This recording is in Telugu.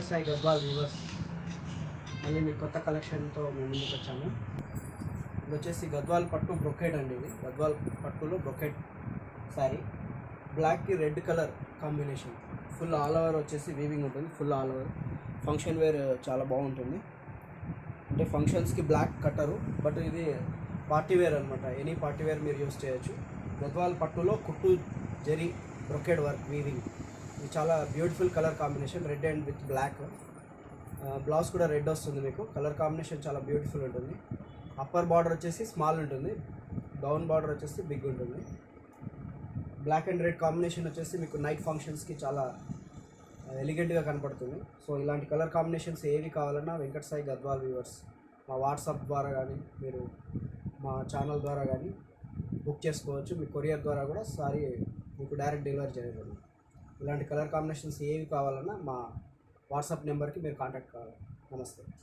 సాయి గద్వాల్ వీవర్స్ మళ్ళీ మీ కొత్త కలెక్షన్తో మేము ముందుకు వచ్చాము. ఇది వచ్చేసి గద్వాల్ పట్టు బ్రొకెట్ అండి. ఇది గద్వాల్ పట్టులో బ్రొకెట్ శారీ, బ్లాక్కి red colour combination, full all over వచ్చేసి వీవింగ్ ఉంటుంది. Full all over function wear చాలా బాగుంటుంది. అంటే ఫంక్షన్స్కి బ్లాక్ కట్టరు, బట్ ఇది పార్టీ వేర్ అనమాట. ఎనీ పార్టీ వేర్ మీరు యూస్ చేయొచ్చు. గద్వాల్ పట్టులో కుట్టు జరీ బ్రొకెట్ వర్క్ వీవింగ్, ఇది చాలా beautiful colour combination, red and with black. Blouse కూడా రెడ్ వస్తుంది. మీకు కలర్ కాంబినేషన్ చాలా బ్యూటిఫుల్ ఉంటుంది. అప్పర్ బార్డర్ వచ్చేసి స్మాల్ ఉంటుంది, డౌన్ బార్డర్ వచ్చేసి బిగ్ ఉంటుంది. బ్లాక్ అండ్ రెడ్ కాంబినేషన్ వచ్చేసి మీకు నైట్ ఫంక్షన్స్కి చాలా ఎలిగెంట్గా కనపడుతుంది. సో ఇలాంటి కలర్ కాంబినేషన్స్ ఏవి కావాలన్నా వెంకట సాయి గద్వాల్ వీవర్స్ మా వాట్సాప్ ద్వారా కానీ మీరు మా ఛానల్ ద్వారా కానీ బుక్ చేసుకోవచ్చు. మీ కొరియర్ ద్వారా కూడా సారీ మీకు డైరెక్ట్ డెలివరీ చేయగలరు. ఇలాంటి కలర్ కాంబినేషన్స్ ఏవి కావాలన్నా మా వాట్సాప్ నెంబర్కి మీరు కాంటాక్ట్ కావాలి. నమస్తే.